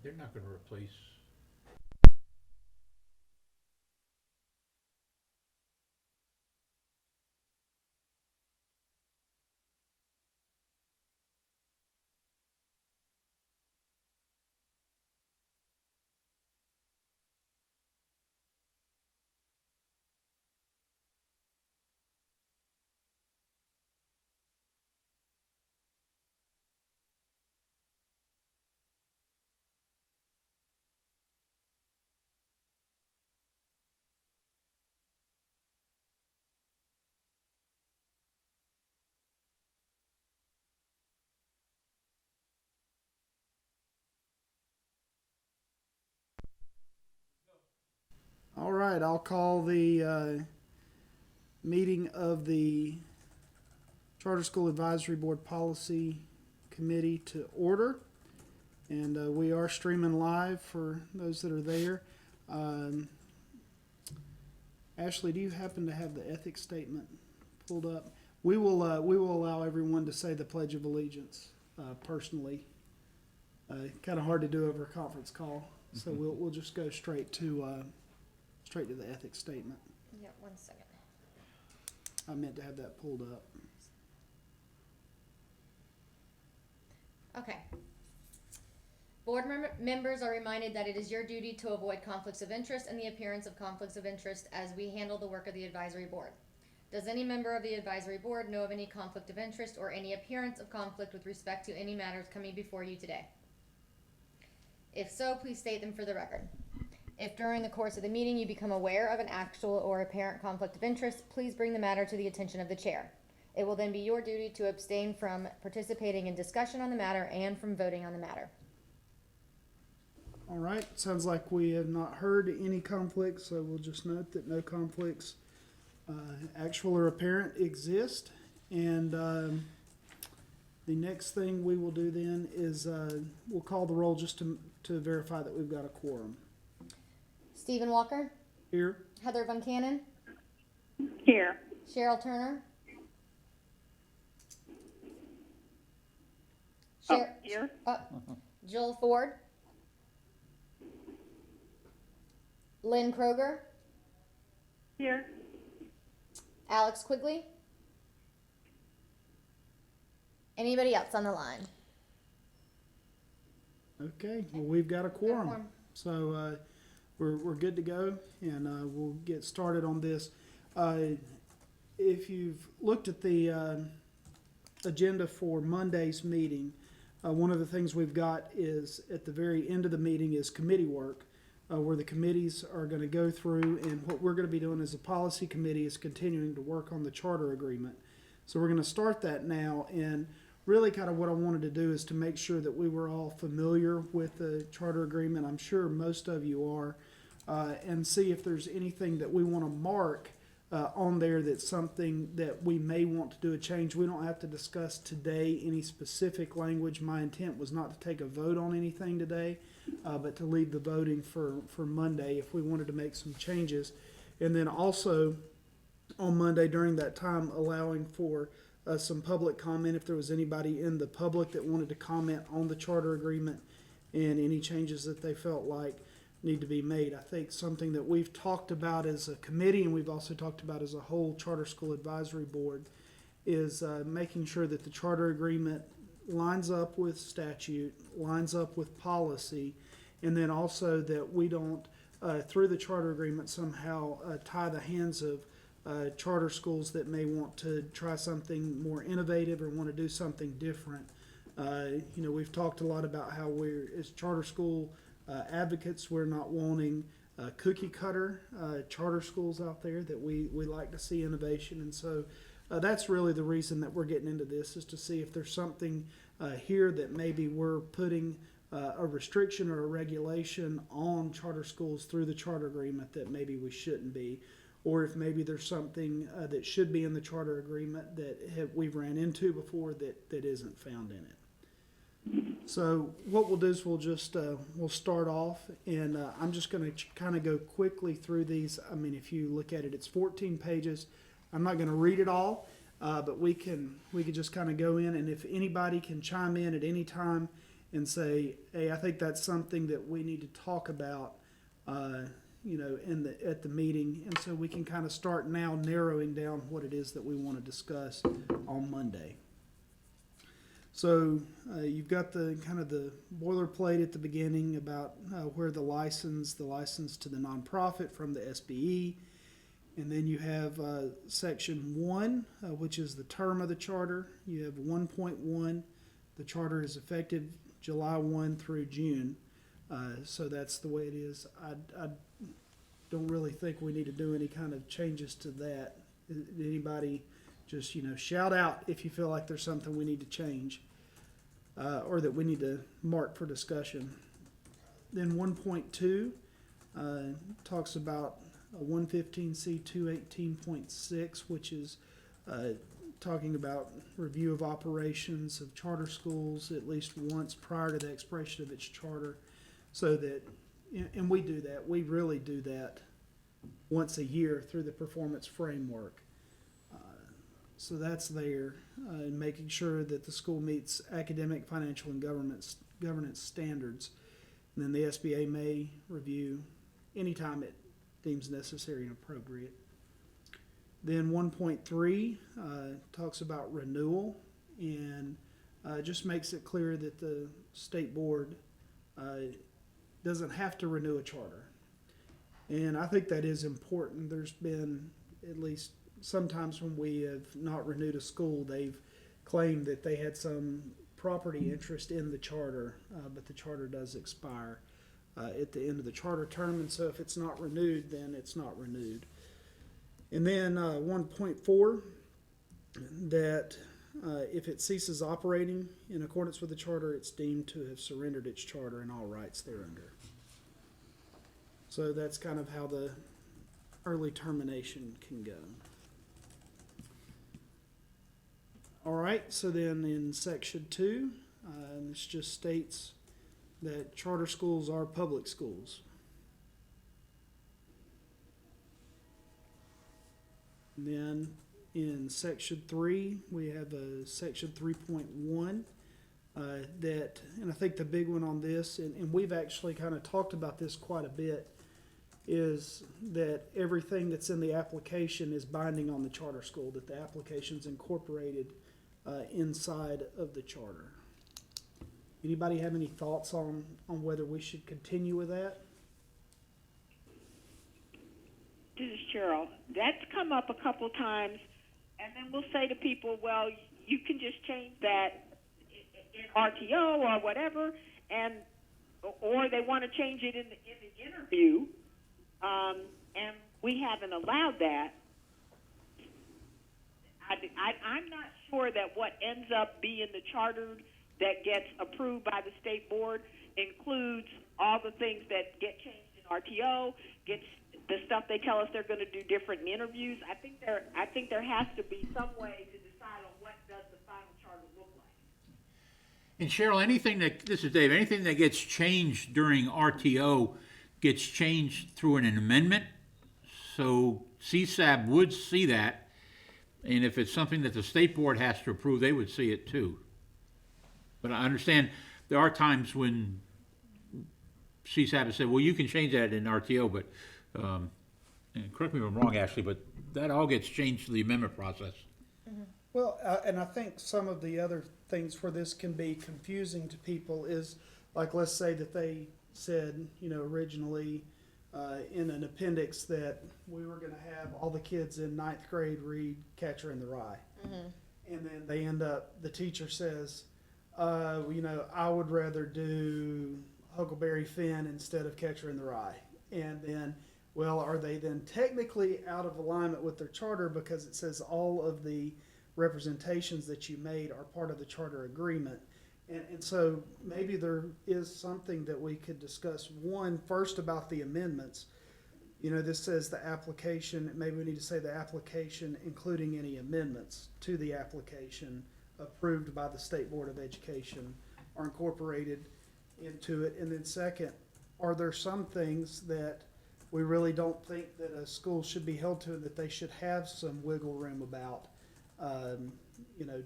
They're not gonna replace. All right, I'll call the meeting of the Charter School Advisory Board Policy Committee to order. And we are streaming live for those that are there. Um, Ashley, do you happen to have the ethics statement pulled up? We will allow everyone to say the Pledge of Allegiance personally. Kind of hard to do over a conference call, so we'll just go straight to the ethics statement. Yeah, 1 second. I meant to have that pulled up. Okay. Board members are reminded that it is your duty to avoid conflicts of interest and the appearance of conflicts of interest as we handle the work of the advisory board. Does any member of the advisory board know of any conflict of interest or any appearance of conflict with respect to any matters coming before you today? If so, please state them for the record. If during the course of the meeting you become aware of an actual or apparent conflict of interest, please bring the matter to the attention of the chair. It will then be your duty to abstain from participating in discussion on the matter and from voting on the matter. All right, sounds like we have not heard any conflicts, so we'll just note that no conflicts, actual or apparent, exist. And the next thing we will do then is we'll call the roll just to verify that we've got a quorum. Stephen Walker, Here? Heather Von Cannon, Here. Cheryl Turner, Here. Jill Ford, Lynn Kroger, Here. Alex Quigley. Anybody else on the line? Okay, well, we've got a quorum. Quorum. So we're good to go, and we'll get started on this. If you've looked at the agenda for Monday's meeting, one of the things we've got is at the very end of the meeting is committee work, where the committees are going to go through, and what we're going to be doing as a policy committee is continuing to work on the charter agreement. So we're going to start that now, and really kind of what I wanted to do is to make sure that we were all familiar with the charter agreement. I'm sure most of you are, and see if there's anything that we want to mark on there that's something that we may want to do a change. We don't have to discuss today any specific language. My intent was not to take a vote on anything today, but to leave the voting for Monday if we wanted to make some changes. And then also on Monday during that time, allowing for some public comment if there was anybody in the public that wanted to comment on the charter agreement and any changes that they felt like need to be made. I think something that we've talked about as a committee, and we've also talked about as a whole charter school advisory board, is making sure that the charter agreement lines up with statute, lines up with policy, and then also that we don't, through the charter agreement, somehow tie the hands of charter schools that may want to try something more innovative or want to do something different. We've talked a lot about how we're, as charter school advocates, we're not wanting cookie cutter charter schools out there, that we like to see innovation. And so that's really the reason that we're getting into this, is to see if there's something here that maybe we're putting a restriction or a regulation on charter schools through the charter agreement that maybe we shouldn't be, or if maybe there's something that should be in the charter agreement that we've ran into before that isn't found in it. So what we'll do is we'll just we'll start off, and I'm just going to kind of go quickly through these. I mean, if you look at it, it's 14 pages. I'm not going to read it all, but we can just kind of go in, and if anybody can chime in at any time and say, hey, I think that's something that we need to talk about, at the meeting. And so we can kind of start now narrowing down what it is that we want to discuss on Monday. So you've got the kind of the boilerplate at the beginning about where the license to the nonprofit from the SBE. And then you have section 1, which is the term of the charter. You have 1.1. The charter is effective July 1 through June. So that's the way it is. I don't really think we need to do any kind of changes to that. Anybody just, shout out if you feel like there's something we need to change or that we need to mark for discussion. Then 1.2 talks about 115C 218.6, which is talking about review of operations of charter schools at least once prior to the expiration of its charter, so that, and we do that, we really do that once a year through the performance framework. So that's there, and making sure that the school meets academic, financial, and governance standards. And then the SBA may review anytime it deems necessary and appropriate. Then 1.3 talks about renewal, and just makes it clear that the state board doesn't have to renew a charter. And I think that is important. There's been, at least sometimes when we have not renewed a school, they've claimed that they had some property interest in the charter, but the charter does expire at the end of the charter term, and so if it's not renewed, then it's not renewed. And then 1.4, that if it ceases operating in accordance with the charter, it's deemed to have surrendered its charter and all rights thereunder. So that's kind of how the early termination can go. All right, so then in section 2, this just states that charter schools are public schools. And then in section 3, we have a section 3.1 that, and I think the big one on this, and we've actually kind of talked about this quite a bit, is that everything that's in the application is binding on the charter school, that the application's incorporated inside of the charter. Anybody have any thoughts on whether we should continue with that? This is Cheryl. That's come up a couple times, and then we'll say to people, well, you can just change that in RTO or whatever, or they want to change it in the interview, and we haven't allowed that. I'm not sure that what ends up being the charter that gets approved by the state board includes all the things that get changed in RTO, gets the stuff they tell us they're going to do different in interviews. I think there has to be some way to decide on what does the final charter look like. And Cheryl, this is Dave, anything that gets changed during RTO gets changed through an amendment. So CSAB would see that, and if it's something that the state board has to approve, they would see it too. But I understand there are times when CSAB has said, well, you can change that in RTO, but, and correct me if I'm wrong, Ashley, but that all gets changed through the amendment process. Well, and I think some of the other things where this can be confusing to people is, like, let's say that they said, originally in an appendix that we were going to have all the kids in 9th grade read Catcher in the Rye. And then they end up, the teacher says, I would rather do Huckleberry Finn instead of Catcher in the Rye. And then, well, are they then technically out of alignment with their charter because it says all of the representations that you made are part of the charter agreement? And so maybe there is something that we could discuss. One, first about the amendments. This says the application, maybe we need to say the application including any amendments to the application approved by the State Board of Education are incorporated into it. And then second, are there some things that we really don't think that a school should be held to, that they should have some wiggle room about,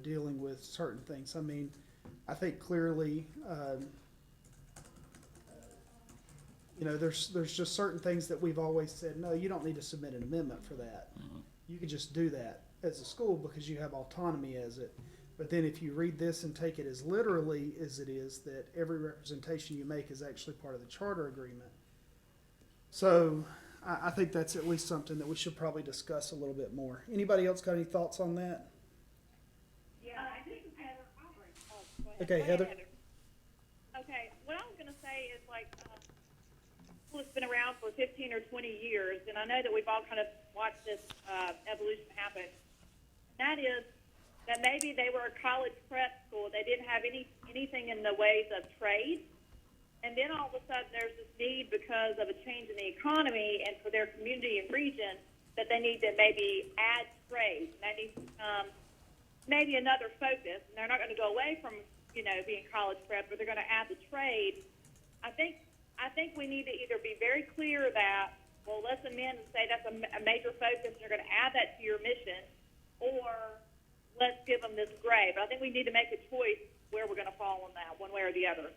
dealing with certain things? I mean, I think clearly, you know, there's just certain things that we've always said, no, you don't need to submit an amendment for that. You can just do that as a school because you have autonomy as it. But then if you read this and take it as literally as it is, that every representation you make is actually part of the charter agreement. So I think that's at least something that we should probably discuss a little bit more. Anybody else got any thoughts on that? Yeah, I think Heather. Okay, Heather. Okay, what I was going to say is like, school has been around for 15 or 20 years, and I know that we've all kind of watched this evolution happen. And that is that maybe they were a college prep school. They didn't have anything in the ways of trade. And then all of a sudden there's this need because of a change in the economy and for their community and region that they need to maybe add trade. And that needs to become maybe another focus. And they're not going to go away from, you know, being college prep, but they're going to add the trade. I think we need to either be very clear that, well, let's amend and say that's a major focus and you're going to add that to your mission, or let's give them this gray. But I think we need to make a choice where we're going to fall on that, one way or the other.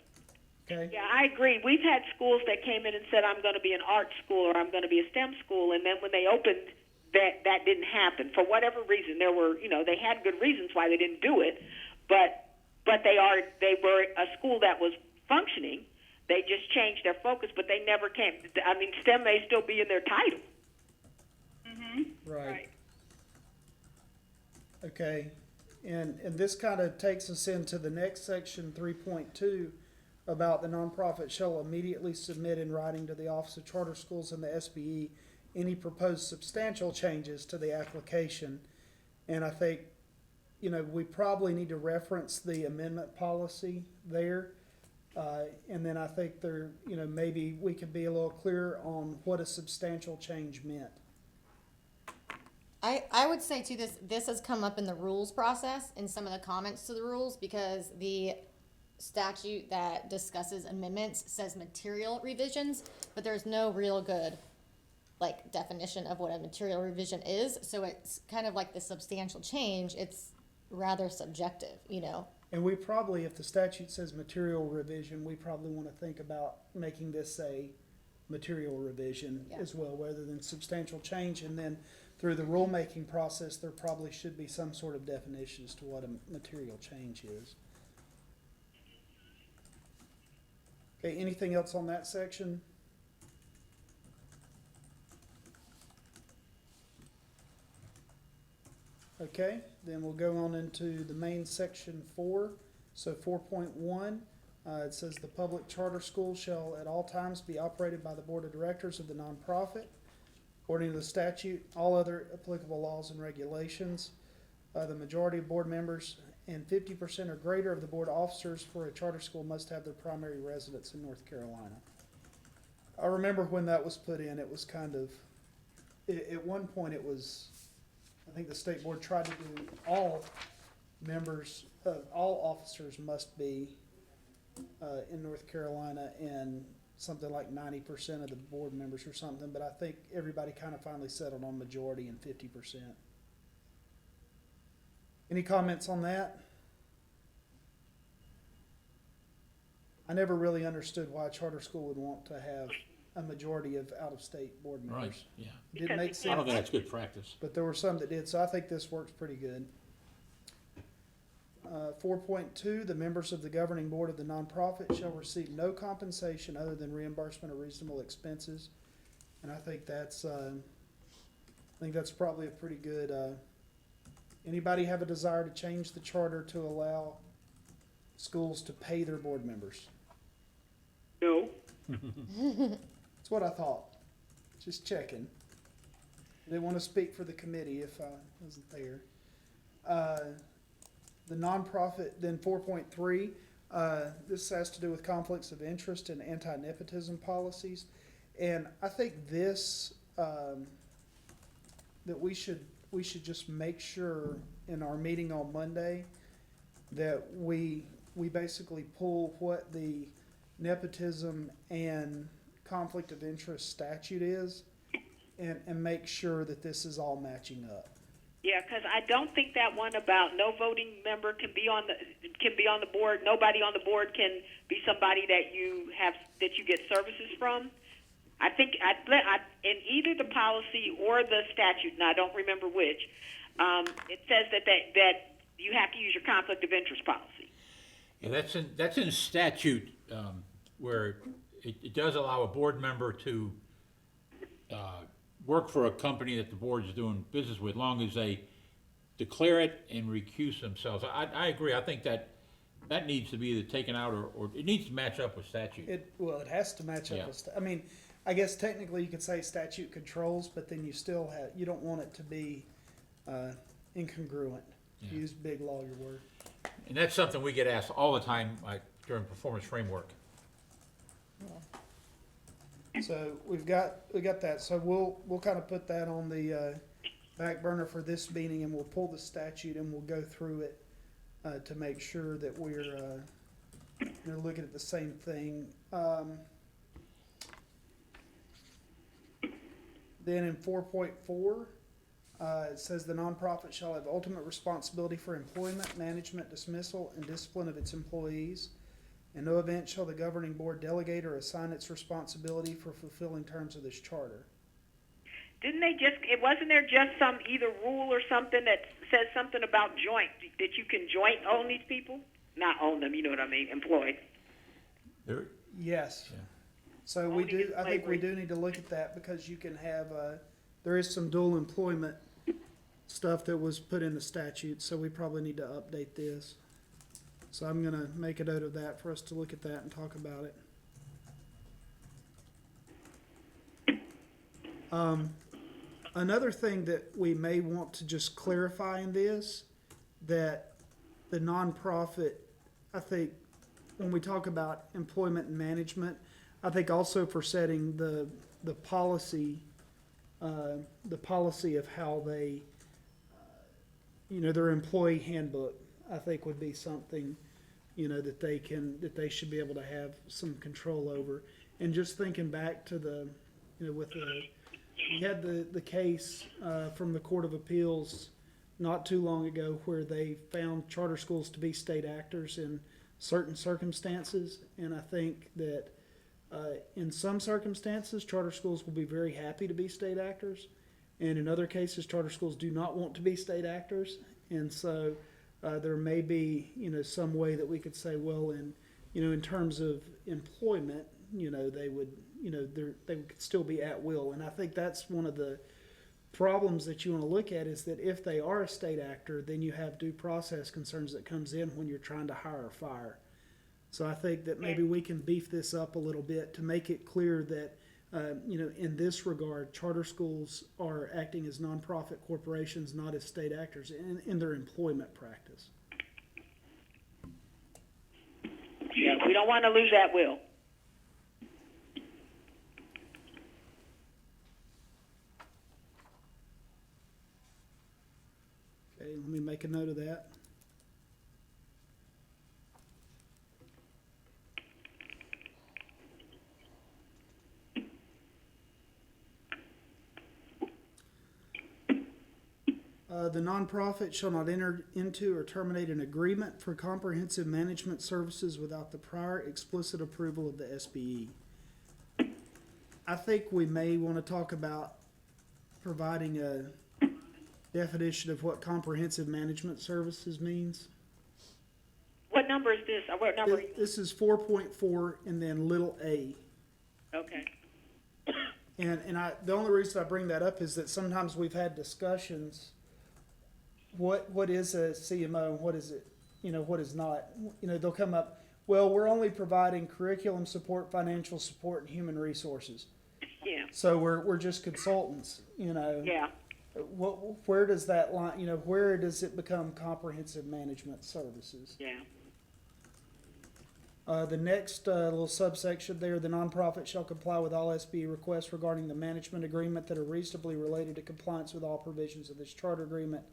Okay. Yeah, I agree. We've had schools that came in and said, I'm going to be an art school or I'm going to be a STEM school, and then when they opened, that didn't happen. For whatever reason, there were, you know, they had good reasons why they didn't do it, but they were a school that was functioning. They just changed their focus, but they never came. I mean, STEM may still be in their title. Right. Okay. And this kind of takes us into the next section, 3.2, about the nonprofit shall immediately submit in writing to the Office of Charter Schools and the SBE any proposed substantial changes to the application. And I think, you know, we probably need to reference the amendment policy there. And then I think there, you know, maybe we could be a little clearer on what a substantial change meant. I would say too, this has come up in the rules process in some of the comments to the rules, because the statute that discusses amendments says material revisions, but there's no real good like definition of what a material revision is. So it's kind of like the substantial change. It's rather subjective, you know. And we probably, if the statute says material revision, we probably want to think about making this a material revision Yeah. as well, rather than substantial change. And then through the rulemaking process, there probably should be some sort of definition as to what a material change is. Okay, anything else on that section? Okay, then we'll go on into the main section 4. So 4.1, it says the public charter school shall at all times be operated by the board of directors of the nonprofit. According to the statute, all other applicable laws and regulations, the majority of board members and 50% or greater of the board officers for a charter school must have their primary residence in North Carolina. I remember when that was put in, it was kind of, at one point it was, I think the state board tried to do all members, all officers must be in North Carolina, and something like 90% of the board members or something, but I think everybody kind of finally settled on majority and 50%. Any comments on that? I never really understood why a charter school would want to have a majority of out-of-state board members. Right, yeah. It didn't make I sense, don't think that's good practice. but there were some that did, so I think this works pretty good. 4.2, the members of the governing board of the nonprofit shall receive no compensation other than reimbursement of reasonable expenses. And I think that's probably a pretty good, anybody have a desire to change the charter to allow schools to pay their board members? No. That's what I thought. Just checking. They want to speak for the committee if I wasn't there. The nonprofit, then 4.3, this has to do with conflicts of interest and anti-nepotism policies. And I think this, that we should just make sure in our meeting on Monday that we basically pull what the nepotism and conflict of interest statute is and make sure that this is all matching up. Yeah, because I don't think that one about no voting member can be on the board. Nobody on the board can be somebody that you get services from. I think in either the policy or the statute, and I don't remember which, it says that you have to use your conflict of interest policy. Yeah, that's in statute, where it does allow a board member to, work for a company that the board is doing business with, long as they declare it and recuse themselves. I agree, I think that needs to be either taken out or it needs to match up with statute. It has to match Yeah. up with, I mean, I guess technically you could say statute controls, but then you still have, you don't want it to be, incongruent. Yeah. Use big lawyer word. And that's something we get asked all the time, like during performance framework. So we've got that, so we'll kind of put that on the, back burner for this meeting, and we'll pull the statute and we'll go through it, to make sure that we're looking at the same thing. Then in 4.4, it says the nonprofit shall have ultimate responsibility for employment, management, dismissal, and discipline of its employees. In no event shall the governing board delegate or assign its responsibility for fulfilling terms of this charter. Wasn't there just some either rule or something that says something about joint, that you can joint own these people? Not own them, you know what I mean, employed. There, Yes. Yeah. So we Owning do, is I think we slavery. do need to look at that, because you can have, there is some dual employment stuff that was put in the statute, so we probably need to update this. So I'm gonna make a note of that for us to look at that and talk about it. Another thing that we may want to just clarify in this, that the nonprofit, I think, when we talk about employment and management, I think also for setting the policy of how they, their employee handbook, I think would be something, that they should be able to have some control over. And just thinking back to we had the case, from the Court of Appeals not too long ago where they found charter schools to be state actors in certain circumstances. And I think that, in some circumstances, charter schools will be very happy to be state actors. And in other cases, charter schools do not want to be state actors. And so, there may be, some way that we could say, well, in terms of employment, they would, they could still be at will. And I think that's one of the problems that you want to look at, is that if they are a state actor, then you have due process concerns that comes in when you're trying to hire or fire. So I think that maybe we can beef this up a little bit to make it clear that, in this regard, charter schools are acting as nonprofit corporations, not as state actors in their employment practice. Yeah, we don't want to lose that will. Okay, let me make a note of that. The nonprofit shall not enter into or terminate an agreement for comprehensive management services without the prior explicit approval of the SBE. I think we may want to talk about providing a definition of what comprehensive management services means. What number is this? What number? This is 4.4 and then little a. Okay. And the only reason I bring that up is that sometimes we've had discussions. What is a CMO and what is it, what is not? They'll come up, well, we're only providing curriculum support, financial support, and human resources. Yeah. So we're just consultants, Yeah. Where does that line, where does it become comprehensive management services? Yeah. The next little subsection there, the nonprofit shall comply with all SBE requests regarding the management agreement that are reasonably related to compliance with all provisions of this charter agreement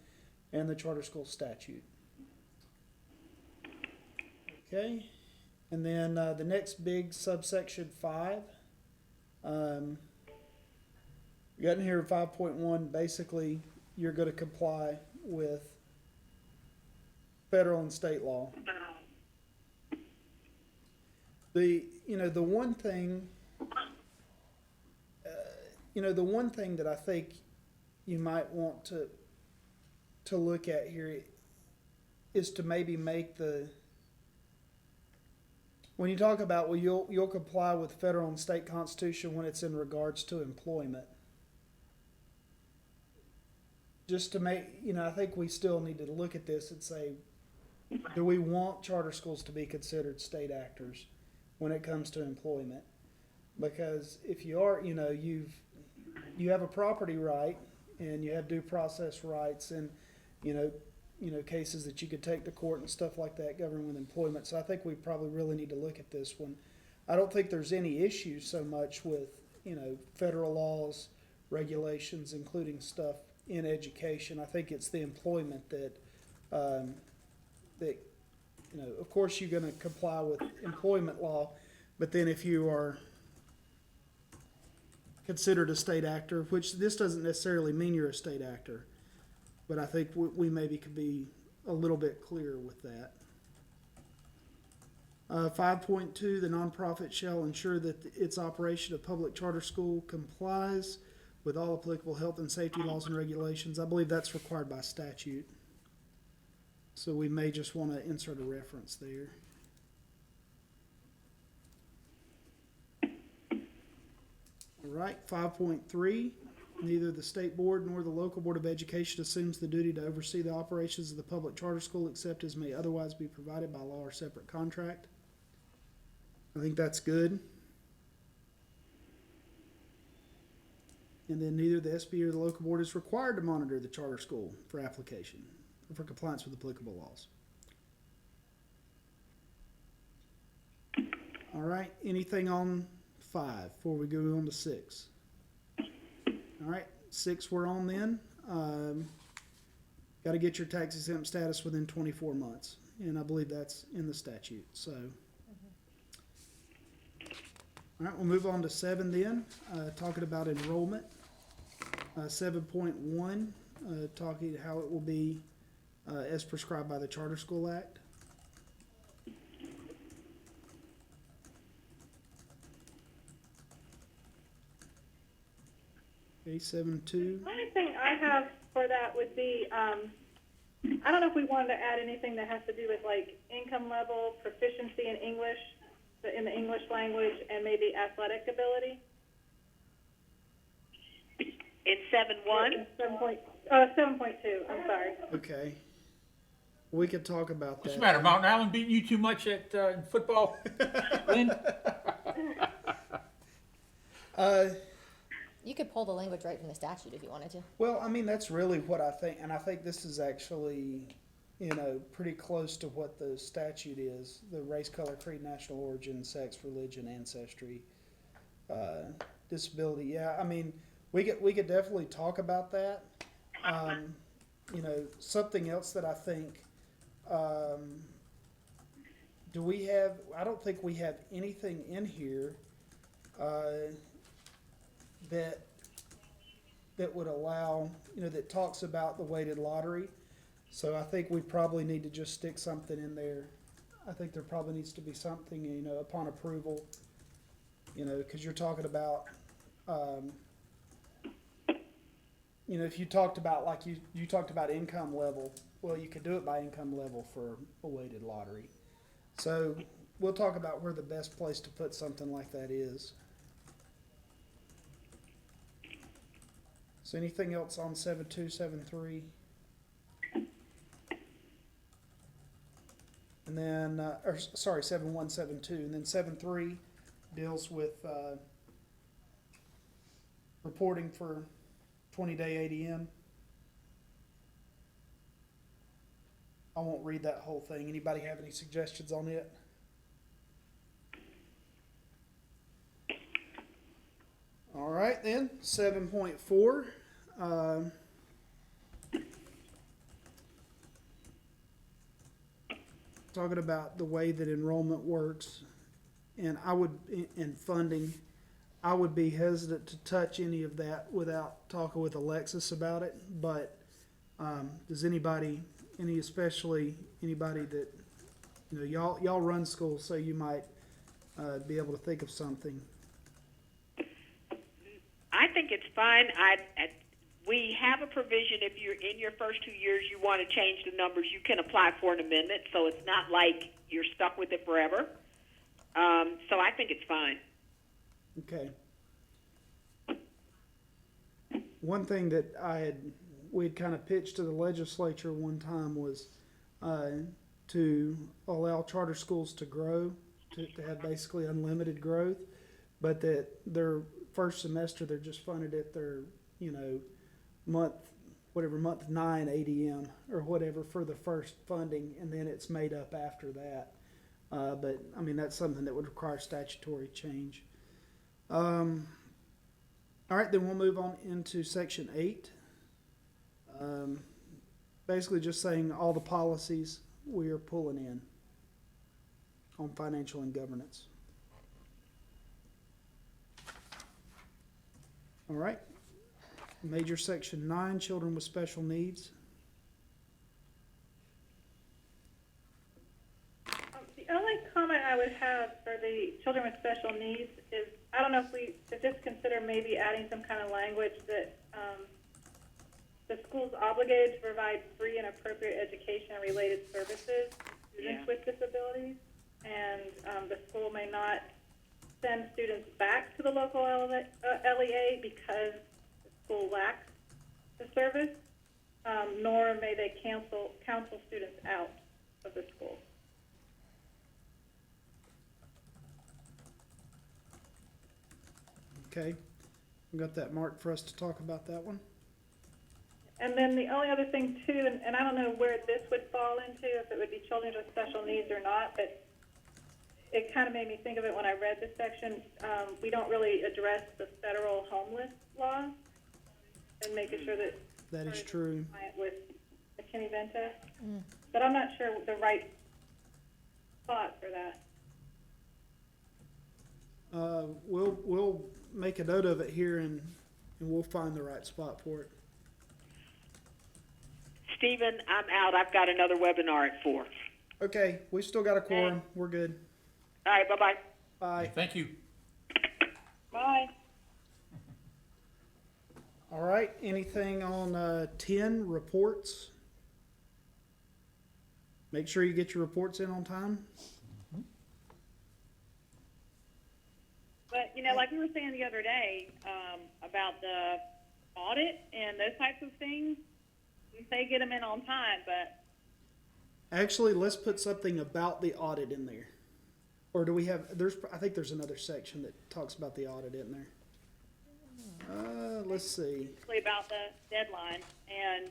and the charter school statute. Okay, and then the next big subsection 5. We got in here 5.1, basically, you're gonna comply with federal and state law. The one thing, the one thing that I think you might want to look at here is to maybe make when you talk about, well, you'll comply with federal and state constitution when it's in regards to employment. Just to make, I think we still need to look at this and say, do we want charter schools to be considered state actors when it comes to employment? Because if you are, you have a property right and you have due process rights and, cases that you could take to court and stuff like that governed with employment. So I think we probably really need to look at this one. I don't think there's any issues so much with, federal laws, regulations, including stuff in education. I think it's the employment that, of course you're gonna comply with employment law, but then if you are considered a state actor, which this doesn't necessarily mean you're a state actor, but I think we maybe could be a little bit clearer with that. 5.2, the nonprofit shall ensure that its operation of public charter school complies with all applicable health and safety laws and regulations. I believe that's required by statute. So we may just want to insert a reference there. All right, 5.3, neither the state board nor the local board of education assumes the duty to oversee the operations of the public charter school except as may otherwise be provided by law or separate contract. I think that's good. And then neither the SB or the local board is required to monitor the charter school for application or for compliance with applicable laws. All right, anything on 5 before we go on to 6? All right, 6 we're on then. Got to get your tax exempt status within 24 months. And I believe that's in the statute, so. All right, we'll move on to 7 then, talking about enrollment. 7.1, talking how it will be as prescribed by the Charter School Act. Okay, 7.2. The only thing I have for that would be, I don't know if we wanted to add anything that has to do with like income level, proficiency in English, in the English language, and maybe athletic ability. In 7.1? 7.2, I'm sorry. Okay. We could talk about What's that. the matter, Mountain Island beating you too much at in football, Lynn? You could pull the language right from the statute if you wanted to. Well, I mean, that's really what I think, and I think this is actually, pretty close to what the statute is. The race, color, creed, national origin, sex, religion, ancestry, disability. Yeah, I mean, we could definitely talk about that. Something else that I think, do we have, I don't think we have anything in here, that would allow, that talks about the weighted lottery. So I think we probably need to just stick something in there. I think there probably needs to be something, upon approval, because you're talking about, if you talked about, like you talked about income level, well, you could do it by income level for a weighted lottery. So we'll talk about where the best place to put something like that is. So anything else on 7.2, 7.3? And then, 7.1, 7.2, and then 7.3 deals with reporting for 20-day ADM. I won't read that whole thing. Anybody have any suggestions on it? All right then, 7.4. Talking about the way that enrollment works, and in funding, I would be hesitant to touch any of that without talking with Alexis about it. But Does anybody, especially anybody that, y'all run schools, so you might, be able to think of something. I think it's fine. We have a provision if you're in your first 2 years, you want to change the numbers, you can apply for an amendment, so it's not like you're stuck with it forever. So I think it's fine. Okay. One thing that we'd kind of pitched to the legislature one time was to allow charter schools to grow, to have basically unlimited growth, but that their first semester they're just funded at their, month 9 ADM or whatever for the first funding, and then it's made up after that. But I mean, that's something that would require statutory change. All right, then we'll move on into section 8. Basically just saying all the policies we are pulling in on financial and governance. All right. Major section 9, children with special needs. The only comment I would have for the children with special needs is, I don't know if we should just consider maybe adding some kind of language that the school's obligated to provide free and appropriate education and related services to students with disabilities, and the school may not send students back to the local LEA because the school lacks the service, nor may they counsel students out of the school. Okay. We got that marked for us to talk about that one. And then the only other thing too, and I don't know where this would fall into, if it would be children with special needs or not, but it kind of made me think of it when I read this section. We don't really address the federal homeless law and making sure that That is true. compliant with McKinney-Venta. But I'm not sure the right spot for that. We'll make a note of it here and we'll find the right spot for it. Stephen, I'm out. I've got another webinar at 4. Okay, we still got a quorum. We're good. All right, bye-bye. Bye. Thank you. Bye. All right, anything on 10, reports? Make sure you get your reports in on time. But, like we were saying the other day, about the audit and those types of things, we say get them in on time, but Actually, let's put something about the audit in there. Or do we have, I think there's another section that talks about the audit in there. Let's see. basically about the deadline and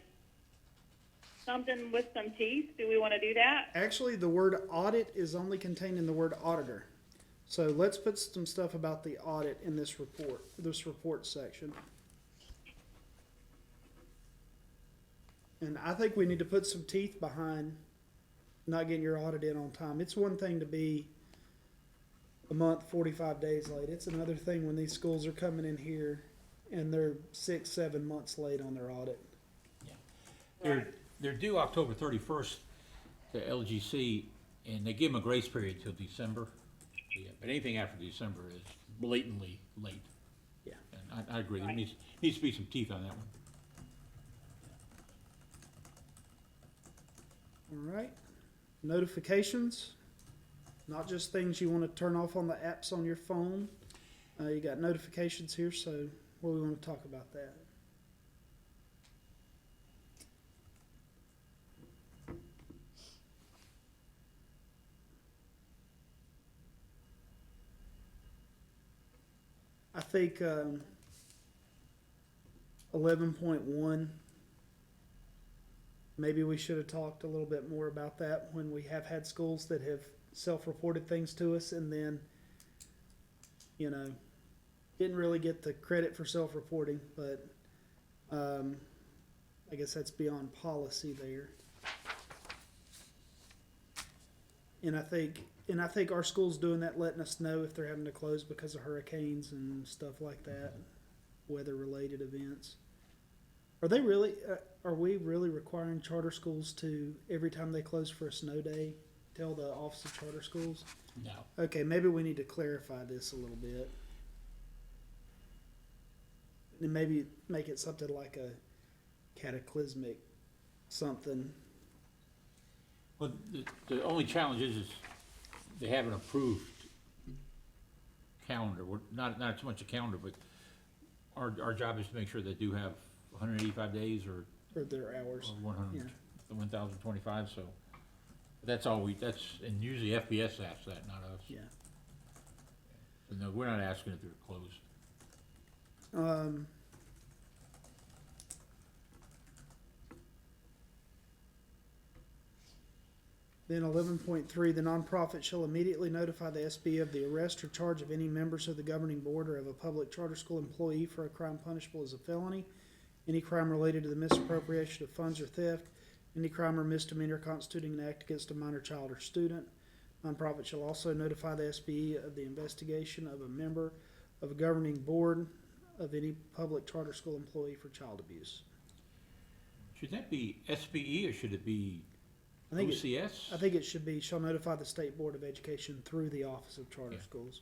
something with some teeth. Do we want to do that? Actually, the word audit is only contained in the word auditor. So let's put some stuff about the audit in this report section. And I think we need to put some teeth behind not getting your audit in on time. It's one thing to be a month, 45 days late. It's another thing when these schools are coming in here and they're 6-7 months late on their audit. They're due October 31st to LGC, and they give them a grace period till December. Yeah, but anything after December is blatantly late. Yeah. And I agree, there needs to be some teeth on that one. All right. Notifications, not just things you want to turn off on the apps on your phone. You got notifications here, so what we want to talk about that. I think 11.1, maybe we should have talked a little bit more about that when we have had schools that have self-reported things to us and then, didn't really get the credit for self-reporting, but I guess that's beyond policy there. And I think our school's doing that, letting us know if they're having to close because of hurricanes and stuff like that, weather-related events. Are they really, are we really requiring charter schools to, every time they close for a snow day, tell the Office of Charter Schools? No. Okay, maybe we need to clarify this a little bit. And maybe make it something like a cataclysmic something. Well, the only challenge is they have an approved calendar. We're not so much a calendar, but our job is to make sure they do have 185 days or For their hours. 100, 1,025, so that's all and usually FBS asks that, not us. Yeah. So no, we're not asking if they're closed. Then 11.3, the nonprofit shall immediately notify the SB of the arrest or charge of any members of the governing board or of a public charter school employee for a crime punishable as a felony, any crime related to the misappropriation of funds or theft, any crime or misdemeanor constituting an act against a minor child or student. Nonprofit shall also notify the SBE of the investigation of a member of a governing board of any public charter school employee for child abuse. Should that be SBE or should it be I think OCS? I think it should be, shall notify the State Board of Education through the Office of Charter Yeah. Schools.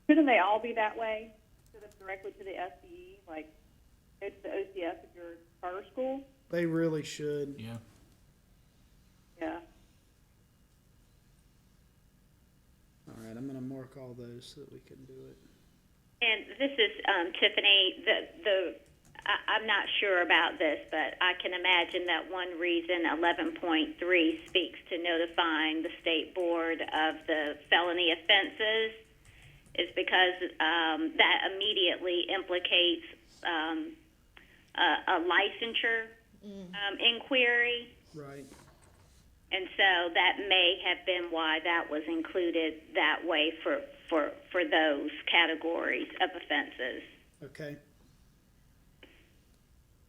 Shouldn't they all be that way? Send them directly to the SBE, like go to the OCS of your charter school? They really should. Yeah. Yeah. All right, I'm gonna mark all those so that we can do it. And this is Tiffany. I'm not sure about this, but I can imagine that one reason 11.3 speaks to notifying the state board of the felony offenses is because that immediately implicates a licensure inquiry. Right. And so that may have been why that was included that way for those categories of offenses. Okay.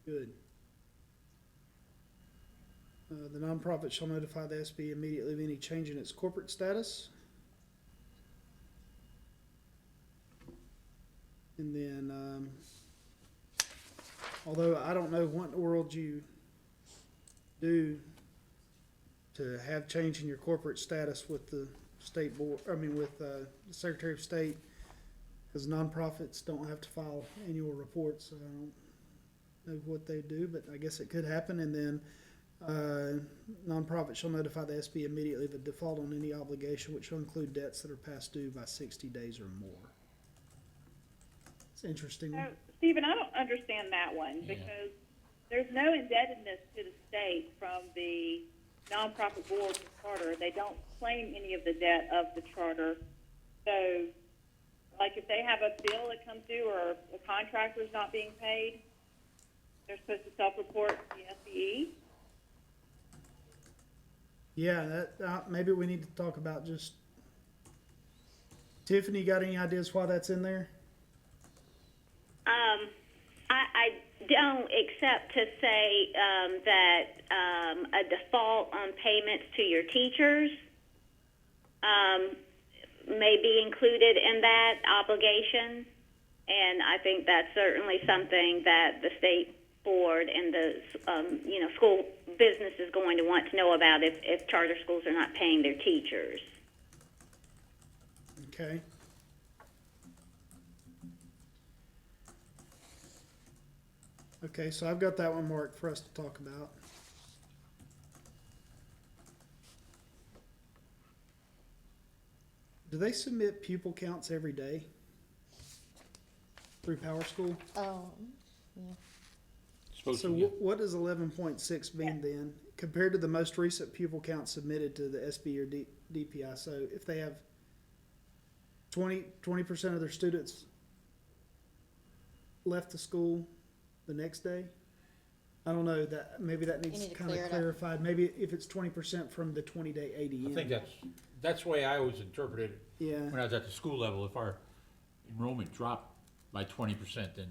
Good. The nonprofit shall notify the SB immediately of any change in its corporate status. And then, although I don't know what in the world you do to have change in your corporate status with the state board, with the Secretary of State, because nonprofits don't have to file annual reports, so I don't know what they do, but I guess it could happen. And then nonprofit shall notify the SB immediately of a default on any obligation, which will include debts that are past due by 60 days or more. It's interesting. So, Stephen, I don't understand that one Yeah. because there's no indebtedness to the state from the nonprofit board and charter. They don't claim any of the debt of the charter. So, like if they have a bill that comes due or a contractor's not being paid, they're supposed to self-report to the SBE. Yeah, that maybe we need to talk about just. Tiffany, got any ideas why that's in there? I don't, except to say that a default on payments to your teachers may be included in that obligation, and I think that's certainly something that the state board and the school business is going to want to know about if charter schools are not paying their teachers. Okay. Okay, so I've got that one marked for us to talk about. Do they submit pupil counts every day through Power School? Supposed So to, yeah. what does 11.6 mean then, compared to the most recent pupil count submitted to the SB or DPI? So if they have 20% of their students left the school the next day, I don't know, that maybe that needs need to kind of clear it up. clarified. Maybe if it's 20% from the 20-day ADM. I think that's the way I always interpreted it Yeah. when I was at the school level. If our enrollment dropped by 20%, then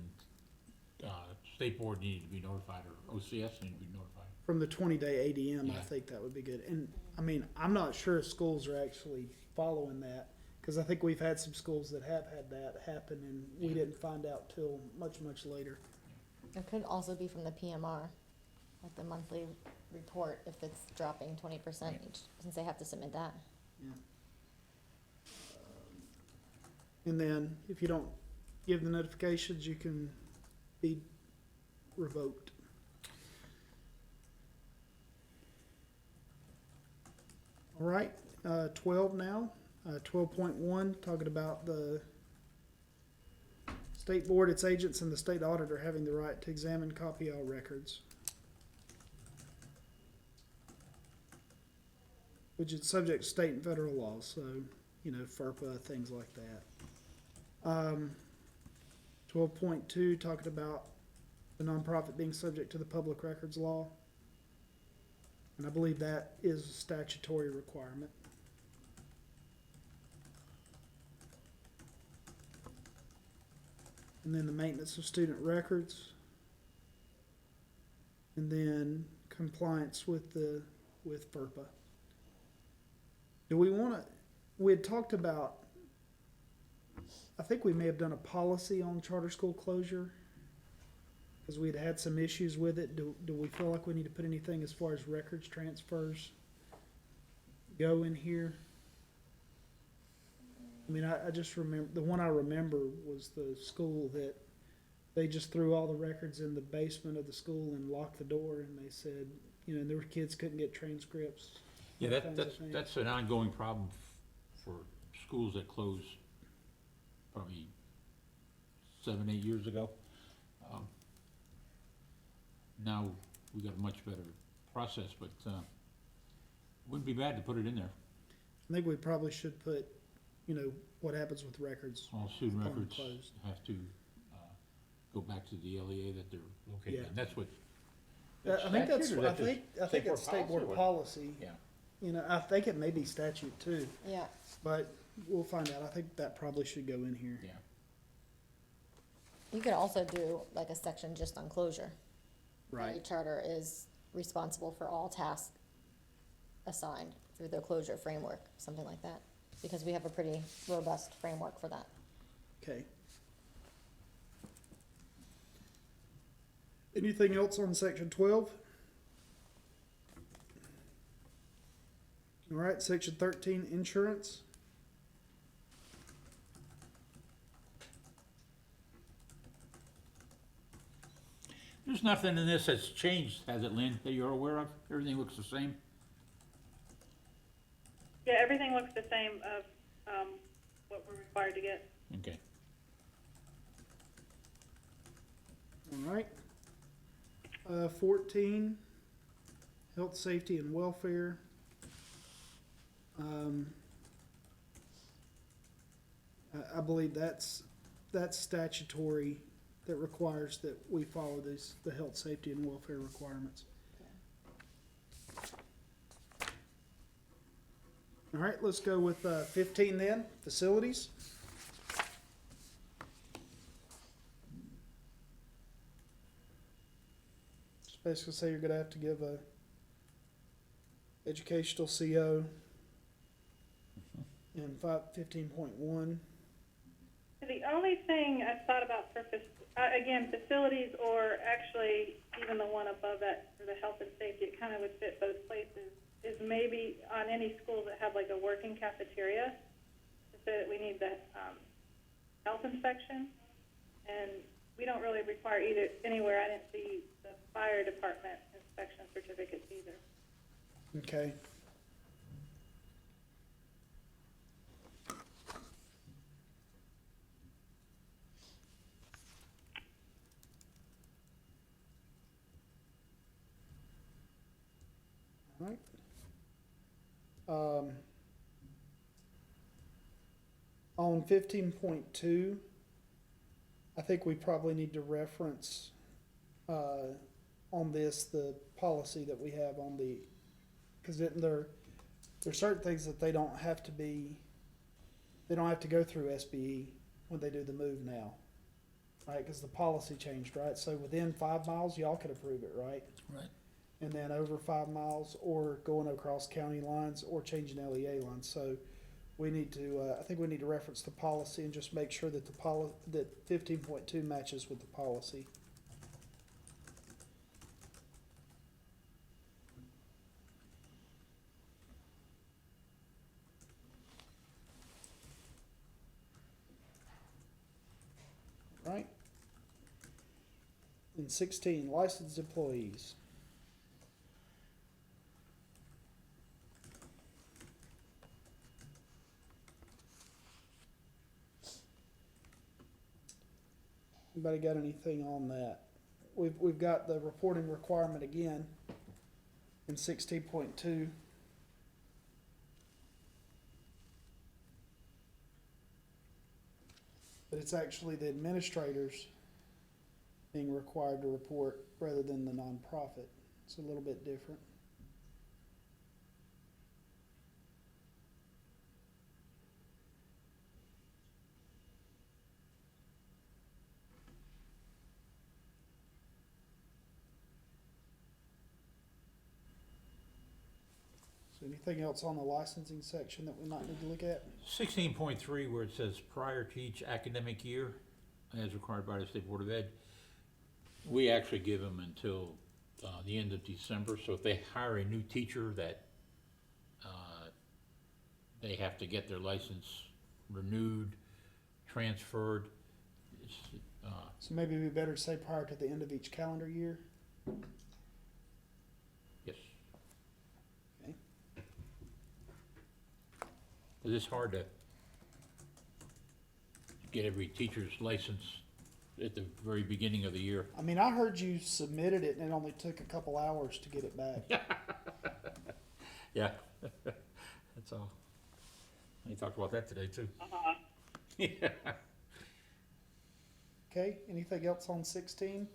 state board needed to be notified, or OCS needed to be notified. From the 20-day ADM, I Yeah. think that would be good. And I'm not sure if schools are actually following that. Cause I think we've had some schools that have had that happen and we didn't find out till much, much later. It could also be from the PMR, like the monthly report, if it's dropping 20% each, since they have to submit that. And then if you don't give the notifications, you can be revoked. All right, 12 now, 12.1, talking about the state board, its agents, and the state auditor having the right to examine, copy all records. Which is subject to state and federal laws, so, you know, FERPA, things like that. 12.2, talking about the nonprofit being subject to the public records law. And I believe that is a statutory requirement. And then the maintenance of student records. And then compliance with FERPA. Do we wanna, we had talked about, I think we may have done a policy on charter school closure. Cause we had had some issues with it. Do we feel like we need to put anything as far as records transfers go in here? I mean, I just remember, the one I remember was the school that they just threw all the records in the basement of the school and locked the door, and they said, you know, there were kids couldn't get transcripts. Yeah, all kinds of that's, things. that's an ongoing problem for schools that closed probably 7, 8 years ago. Now, we got a much better process, but, wouldn't be bad to put it in there. I think we probably should put, you know, what happens with records. All student Upon records closed. have to, go back to the LEA that they're located Yeah. in. That's what. I think that's, statute or I that's think just it's state board or- policy. Yeah. You know, I think it may be statute too, Yeah. but we'll find out. I think that probably should go in here. Yeah. You could also do like a section just on closure. The Right. charter is responsible for all tasks assigned through the closure framework, something like that, because we have a pretty robust framework for that. Okay. Anything else on section 12? All right, section 13, insurance. There's nothing in this that's changed, has it, Lynn, that you're aware of? Everything looks the same? Yeah, everything looks the same of, what we're required to get. Okay. All right. 14, health, safety, and welfare. I believe that's statutory, that requires that we follow the health, safety, and welfare requirements. All right, let's go with 15 then, facilities. Just basically say you're gonna have to give a educational CO in 15.1. The only thing I thought about for, again, facilities, or actually even the one above that for the health and safety, it kind of would fit both places, is maybe on any schools that have like a working cafeteria, so that we need the health inspection. And we don't really require either anywhere. I didn't see the fire department inspection certificates either. Okay. All right. On 15.2, I think we probably need to reference, on this, the policy that we have on the, cause there's certain things that they don't have to go through SBE when they do the move now. Right, cause the policy changed, right? So within 5 miles, y'all could approve it, right? Right. And then over 5 miles, or going across county lines, or changing LEA lines. So we need to, I think we need to reference the policy and just make sure that that 15.2 matches with the policy. Right? And 16, licensed employees. Anybody got anything on that? We've got the reporting requirement again in 16.2. But it's actually the administrators being required to report rather than the nonprofit. It's a little bit different. So anything else on the licensing section that we might need to look at? 16.3, where it says prior to each academic year, as required by the State Board of Ed, we actually give them until the end of December. So if they hire a new teacher that they have to get their license renewed, transferred. It's, So maybe it'd be better to say prior to the end of each calendar year? yes. Okay. 'Cause it's hard to get every teacher's license at the very beginning of the year. I mean, I heard you submitted it and it only took a couple hours to get it back. Yeah, that's all. We talked about that today too. Uh-huh. Yeah. Okay, anything else on 16?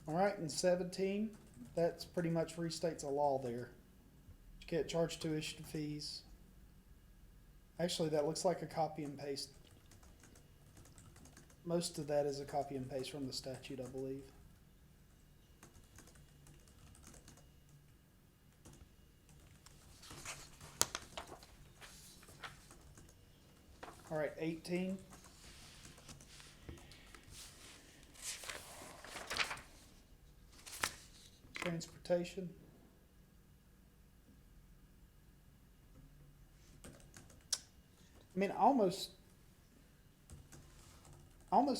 All right, and 17, that's pretty much restates a law there. You can't charge tuition fees. Actually, that looks like a copy and paste. Most of that is a copy and paste from the statute, I believe. All right, 18. Transportation. I mean, I almost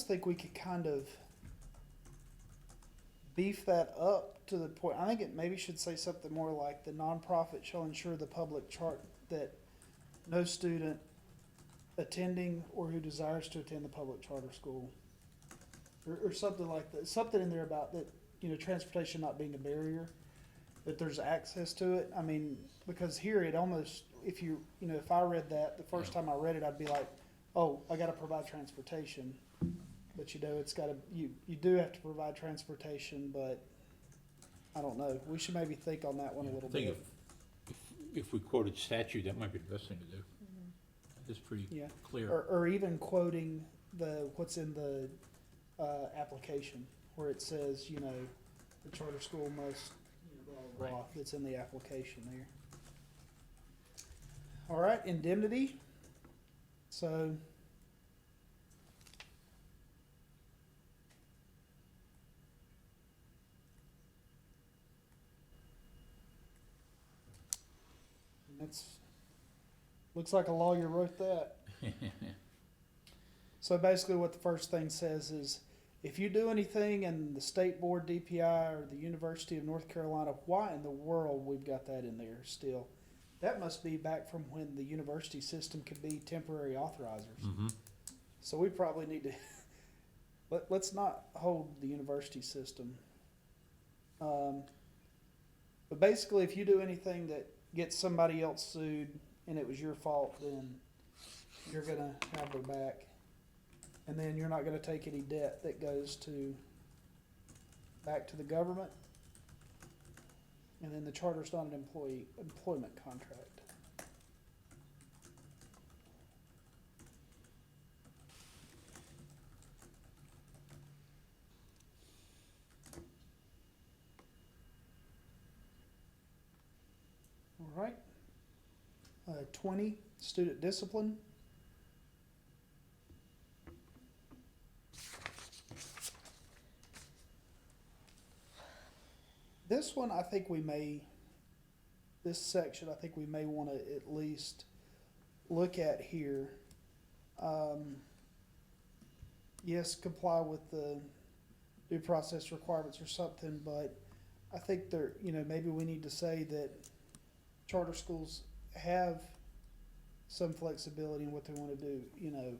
think we could kind of beef that up to the point. I think it maybe should say something more like the nonprofit shall ensure the public chart that no student attending or who desires to attend the public charter school, or something like that. Something in there about that, you know, transportation not being a barrier, that there's access to it. I mean, because here it almost, if you know, if I read that the first time I read it, I'd be like, oh, I got to provide transportation. But you know, it's got to, you do have to provide transportation, but I don't know. We should maybe think on that one a little I think bit. if we quoted statute, that might be the best thing to do. It's pretty Yeah. clear. Or even quoting what's in the application, where it says, you know, the charter school must, you know, blah, blah, blah, that's in the application there. All right, indemnity. So, that's, looks like a lawyer wrote that. So basically what the first thing says is, if you do anything in the state board, DPI, or the University of North Carolina, why in the world we've got that in there still? That must be back from when the university system could be temporary authorizers. Mm-hmm. So we probably need to, let's not hold the university system. But basically, if you do anything that gets somebody else sued and it was your fault, then you're gonna have their back. And then you're not gonna take any debt that goes back to the government. And then the charter's not an employment contract. right. 20, student discipline. This one, I think we may, this section, I think we may want to at least look at here. Yes, comply with the due process requirements or something, but I think there, maybe we need to say that charter schools have some flexibility in what they want to do. When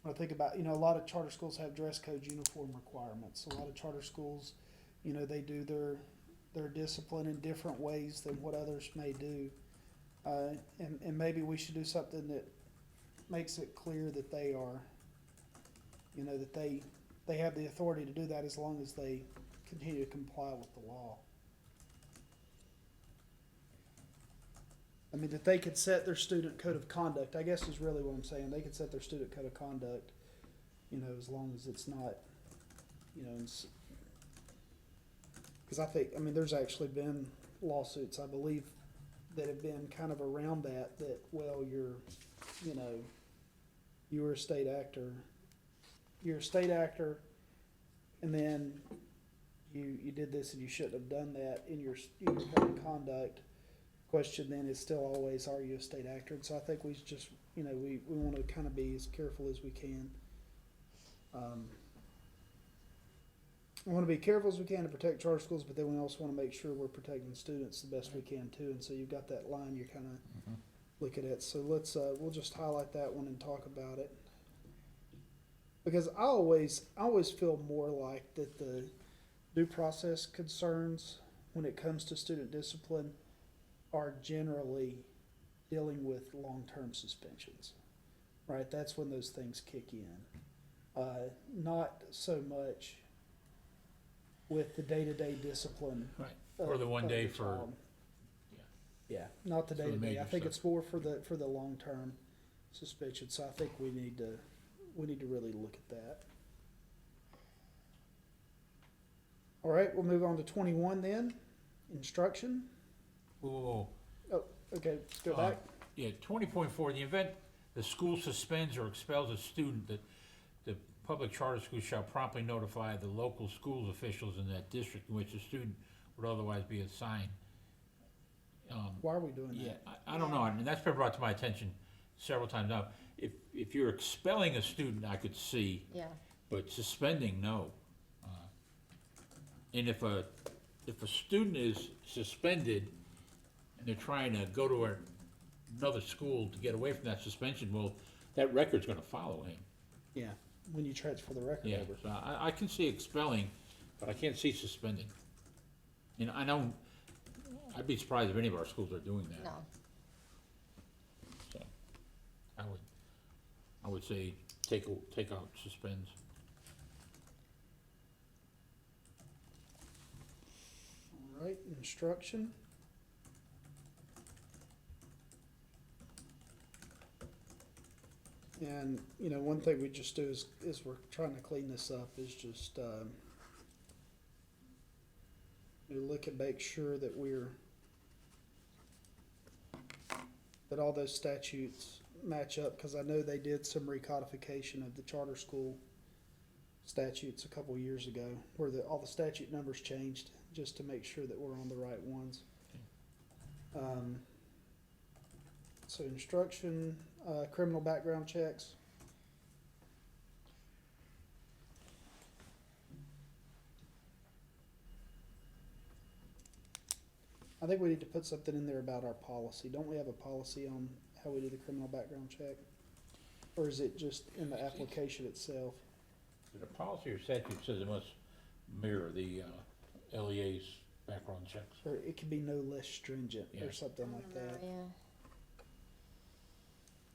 I think about, a lot of charter schools have dress code uniform requirements. A lot of charter schools, they do their discipline in different ways than what others may do. And maybe we should do something that makes it clear that they are, that they have the authority to do that as long as they continue to comply with the law. I mean, that they could set their student code of conduct, I guess is really what I'm saying. They could set their student code of conduct, as long as it's not, because I think, there's actually been lawsuits, I believe, that have been kind of around that, well, you were a state actor. You're a state actor, and then you did this and you shouldn't have done that in your code of conduct. Question then is still always, are you a state actor? And so I think we just, we want to kind of be as careful as we can. We want to be careful as we can to protect charter schools, but then we also want to make sure we're protecting students the best we can too. And so you've got that line you're kind of looking at. So let's, we'll just highlight that one and talk about it. Because I always feel more like that the due process concerns when it comes to student discipline are generally dealing with long-term suspensions, right? That's when those things kick in. Not so much with the day-to-day discipline. Right, or the one day for, child. Yeah, not the For the day-to-day. major I think stuff. it's more for the long-term suspension. So I think we need to really look at that. All right, we'll move on to 21 then. Instruction. whoa, Oh, okay, let's go Uh, back. yeah, 20.4, in the event the school suspends or expels a student, that the public charter school shall promptly notify the local schools officials in that district in which the student would otherwise be assigned. Why are we doing Yeah, that? I don't know, and that's been brought to my attention several times now. If you're expelling a student, I could see, Yeah. but suspending, no. And if a student is suspended and they're trying to go to another school to get away from that suspension, well, that record's gonna follow him. Yeah, when you transfer the record Yeah, over. so I can see expelling, but I can't see suspending. And I know, I'd be surprised if any of our schools are doing that. No. So, I would say take out suspends. All right, instruction. And, one thing we just do is we're trying to clean this up is just, we look and make sure that that all those statutes match up, because I know they did some recodification of the charter school statutes a couple years ago, where all the statute numbers changed, just to make sure that we're on the right ones. So instruction, criminal background checks. I think we need to put something in there about our policy. Don't we have a policy on how we do the criminal background check? Or is it just in the application itself? The policy or statute says it must mirror the LEA's background checks. Or it could be no less stringent Yeah. or something like that. Yeah.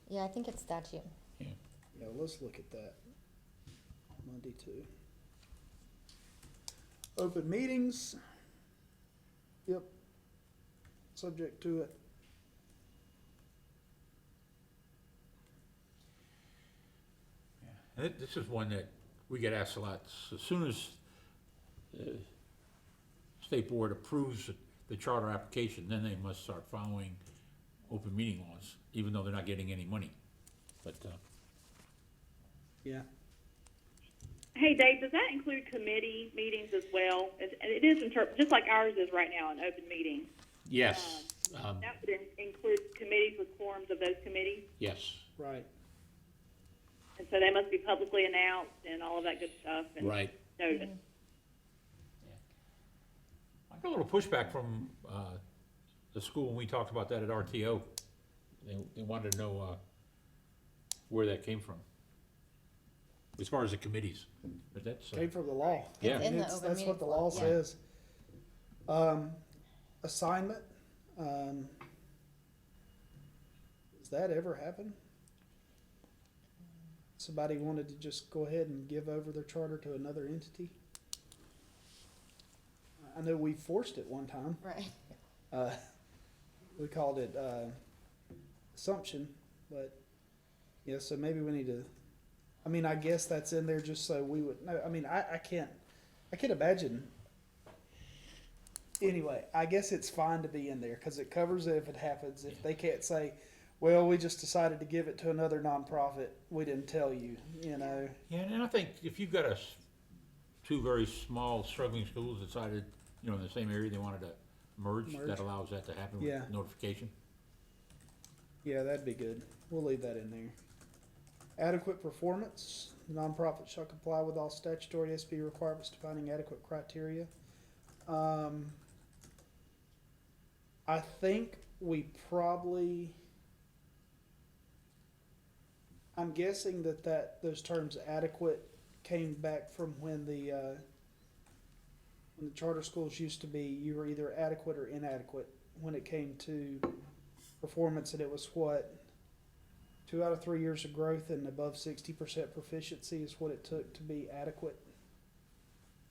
Yeah, I think it's statute. Yeah, let's look at that. Monday too. Open meetings. Yep. Subject to it. And this is one that we get asked a lot. As soon as the state board approves the charter application, then they must start following open meeting laws, even though they're not getting any money. But, Yeah. Hey, Dave, does that include committee meetings as well? It is just like ours is right now, an open meeting. yes, That would include committees with quorums of those committees, yes, Right. and so they must be publicly announced and all of that good stuff. And right. noted. I got a little pushback from, the school when we talked about that at RTO. They wanted to know, where that came from, as far as the committees, but that's, Came from the law. Yeah. It's in the It's- open that's meeting what the law, law yeah. says. Assignment, does that ever happen? Somebody wanted to just go ahead and give over their charter to another entity? I know we forced it one time. Right. We called it, assumption, but, yeah, so maybe we need to, I mean, I guess that's in there just so we would know, I mean, I can't imagine. Anyway, I guess it's fine to be in there, cause it covers it if it happens, if they can't say, well, we just decided to give it to another nonprofit, we didn't tell you, you know? yeah, and I think if you've got two very small struggling schools decided, you know, in the same area, they wanted to merge, Merge. that allows that to happen Yeah. with notification. Yeah, that'd be good. We'll leave that in there. Adequate performance. Nonprofit shall comply with all statutory SB requirements defining adequate criteria. I think we probably, I'm guessing that those terms adequate came back from when the charter schools used to be, you were either adequate or inadequate when it came to performance, and it was what, 2 out of 3 years of growth and above 60% proficiency is what it took to be adequate.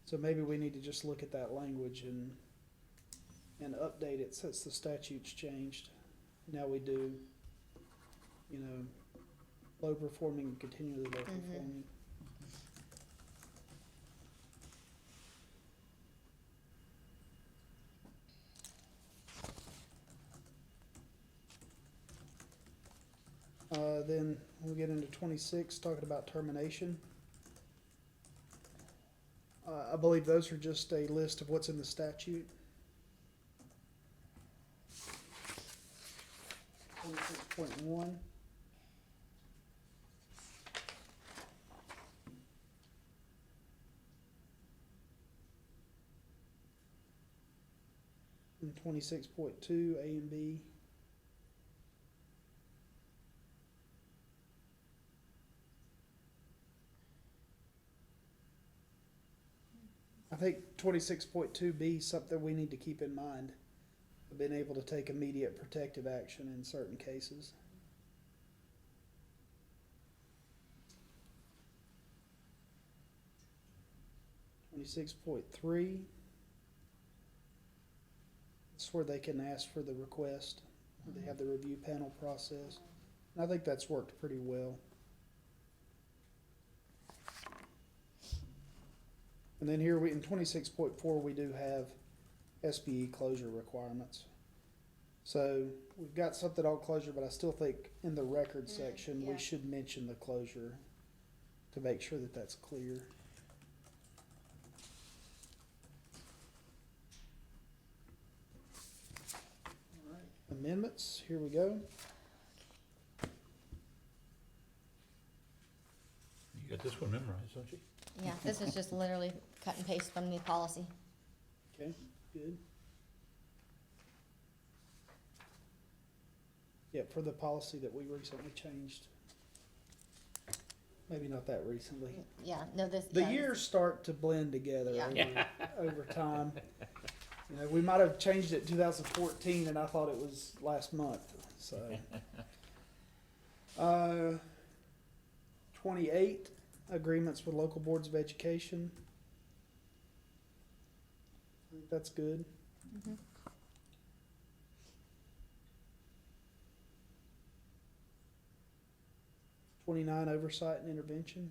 So maybe we need to just look at that language and update it since the statute's changed. Now we do, you know, low performing and continually low performing. Then we'll get into 26, talking about termination. I believe those are just a list of what's in the statute. 26.1. And 26.2, A and B. I think 26.2B is something we need to keep in mind. Of being able to take immediate protective action in certain cases. Twenty-six point three. It's where they can ask for the request, where they have the review panel process. And I think that's worked pretty well. And then here in 26.4, we do have SBE closure requirements. So we've got something on closure, but I still think in the record section, yeah. we should mention the closure to make sure that that's clear. All right, amendments, here we go. You got this one memorized, don't you? Yeah, this is just literally cut and paste from the policy. Okay, good. Yeah, for the policy that we recently changed. Maybe not that recently. Yeah, no, this. The yeah, years start to blend together Yeah. over time. You know, we might have changed it in 2014 and I thought it was last month, so. 28, agreements with local boards of education. I think that's good. Mhm. 29, oversight and intervention.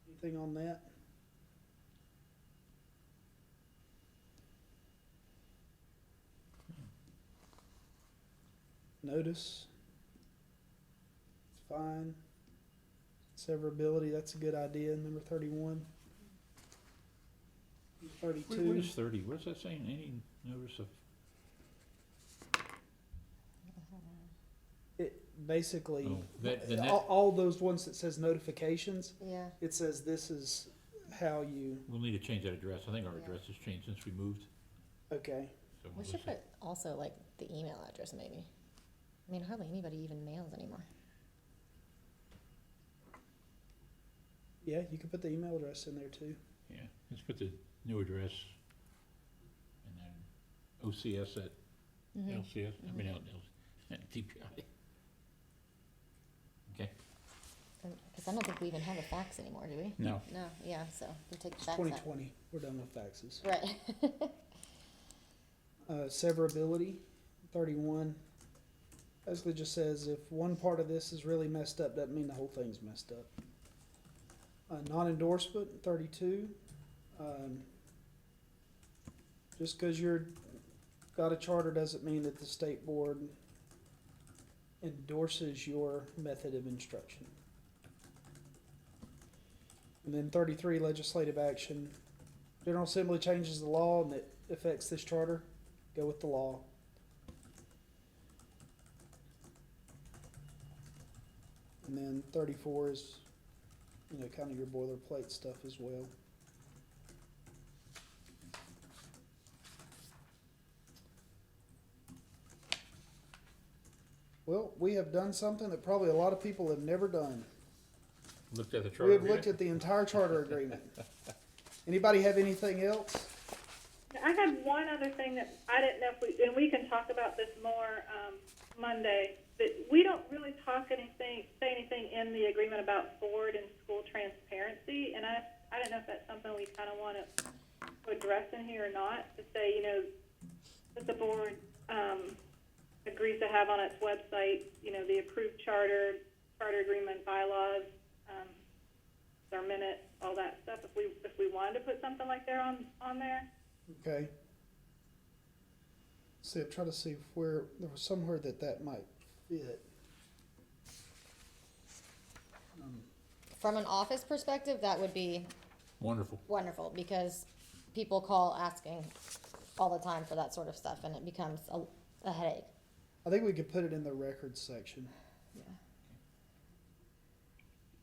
Anything on that? Notice. It's fine. Severability, that's a good idea, number 31. What 32. is 30? What's that saying? Any notice of, It basically, oh, the net, all those ones that says notifications, Yeah. it says this is how you, we'll need to change that address. I think our address has changed since we moved. okay. So We we'll should see. put also like the email address maybe. I mean, hardly anybody even mails anymore. Yeah, you can put the email address in there too. Yeah, let's put the new address and then OCS at LCS, I mean, at TPI. Okay, Because I don't think we even have a fax anymore, do we? no, No, yeah, so we take the It's fax out. 2020, we're done with faxes. Right. Severability, 31. Basically just says if one part of this is really messed up, doesn't mean the whole thing's messed up. Non-endorsement, 32. Just because you're got a charter doesn't mean that the state board endorses your method of instruction. And then 33, legislative action. General Assembly changes the law and it affects this charter, go with the law. And then 34 is, you know, kind of your boilerplate stuff as well. Well, we have done something that probably a lot of people have never done. looked at the charter. We have looked at the entire charter agreement. Anybody have anything else? I had one other thing that I didn't know if we, and we can talk about this more Monday, but we don't really say anything in the agreement about board and school transparency, and I don't know if that's something we kind of want to address in here or not, to say, you know, that the board agrees to have on its website, you know, the approved charter agreement, bylaws, their minutes, all that stuff, if we wanted to put something like that on there. Okay. See, I'm trying to see where, there was somewhere that might fit. From an office perspective, that would be Wonderful. wonderful because people call asking all the time for that sort of stuff and it becomes a headache. I think we could put it in the records section.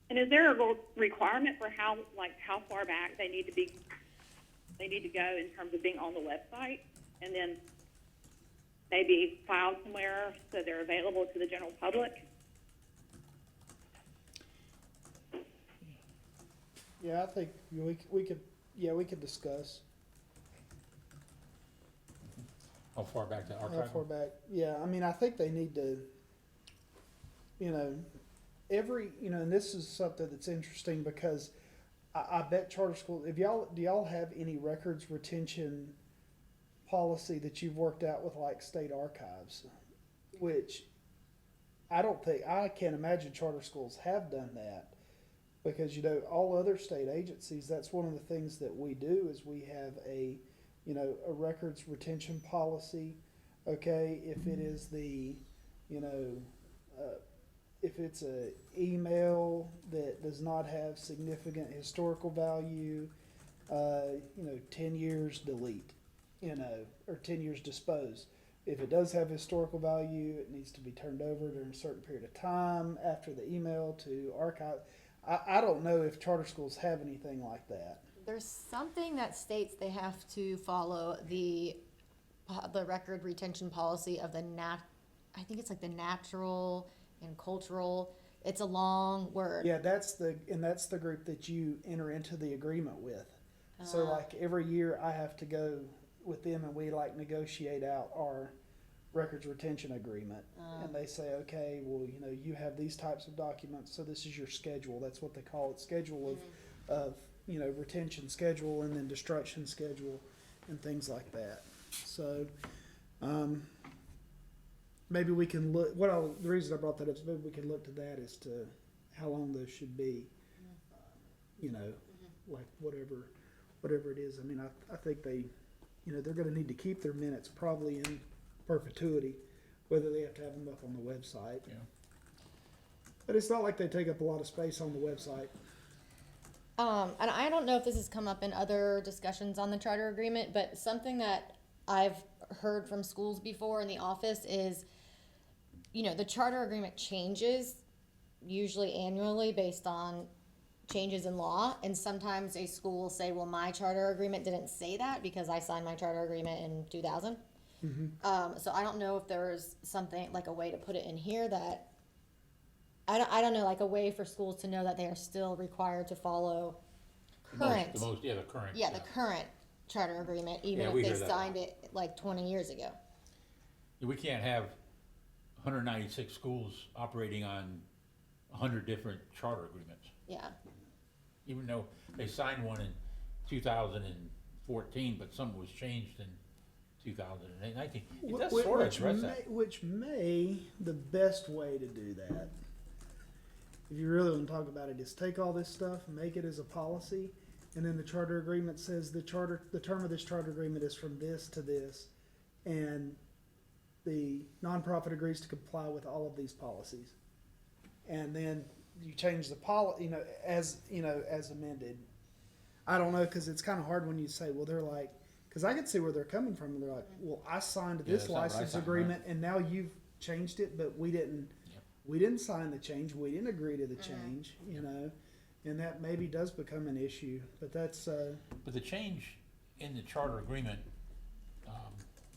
And is there a requirement for how far back they need to go in terms of being on the website, and then maybe filed somewhere so they're available to the general public? Yeah, I think we could discuss. How far back to How archive? far back? Yeah, I mean, I think they need to, you know, and this is something that's interesting because I bet charter schools, do y'all have any records retention policy that you've worked out with like state archives? Which I can't imagine charter schools have done that because, you know, all other state agencies, that's one of the things that we do is we have a records retention policy. Okay, if it is if it's a email that does not have significant historical value, 10 years delete, or 10 years dispose. If it does have historical value, it needs to be turned over during a certain period of time after the email to archive. I don't know if charter schools have anything like that. There's something that states they have to follow the record retention policy of I think it's like the natural and cultural. It's a long word. Yeah, that's the group that you enter into the agreement with. So like every year I have to go with them and we like negotiate out our records retention agreement. And they say, okay, well, you have these types of documents, so this is your schedule. That's what they call it, schedule of retention schedule and then destruction schedule and things like that. So, maybe we can look, the reason I brought that up is maybe we can look to that as to how long those should be. Like whatever it is. I mean, I think they're gonna need to keep their minutes probably in perpetuity. whether they have to have them up on the website. Yeah. But it's not like they take up a lot of space on the website. And I don't know if this has come up in other discussions on the charter agreement, but something that I've heard from schools before in the office is, you know, the charter agreement changes usually annually based on changes in law. And sometimes a school will say, well, my charter agreement didn't say that because I signed my charter agreement in 2000. So I don't know if there's something like a way to put it in here that I don't know, like a way for schools to know that they are still required to follow current, The current. the current charter agreement, even Yeah, we if hear they that. signed it like 20 years ago. We can't have 196 schools operating on 100 different charter agreements, Yeah, even though they signed one in 2014, but some was changed in 2019. It does Wh- sort of which address that. which may, the best way to do that, if you really want to talk about it, is take all this stuff, make it as a policy, and then the charter agreement says the term of this charter agreement is from this to this, and the nonprofit agrees to comply with all of these policies. And then you change the as amended. I don't know, because it's kind of hard when you say, well, they're like, because I can see where they're coming from. They're like, well, I signed Yeah, this that's not what I license signed, agreement, and now you've changed it, but we didn't. Yep. We didn't sign the change. We didn't agree to the change. You know, and that maybe does become an issue. But that's But the change in the charter agreement,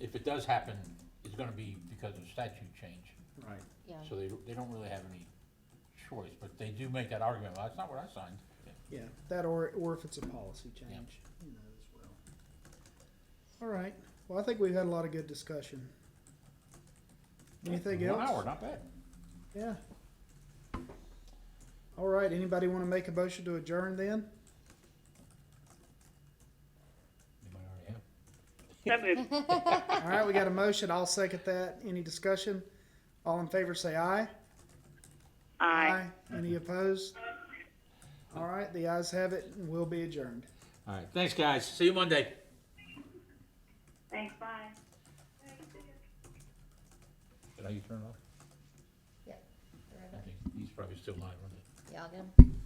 if it does happen, is gonna be because of statute change. right. yeah. So they don't really have any choice, but they do make that argument, well, that's not what I signed. Yeah, that or if it's a policy change, you know, as well. All right. Well, I think we've had a lot of good discussion. Anything else? 1 hour, not bad. Yeah. All right. Anybody want to make a motion to adjourn then? You might already have. So moved. All right. We got a motion. I'll second that. Any discussion? All in favor say aye. Aye. Any opposed? All right. The ayes have it and we'll be adjourned. All right, thanks, guys. See you Monday. Thanks, bye. Did I turn it off? Yeah. I think he's probably still live, wasn't he? Yeah, I'll get 'em.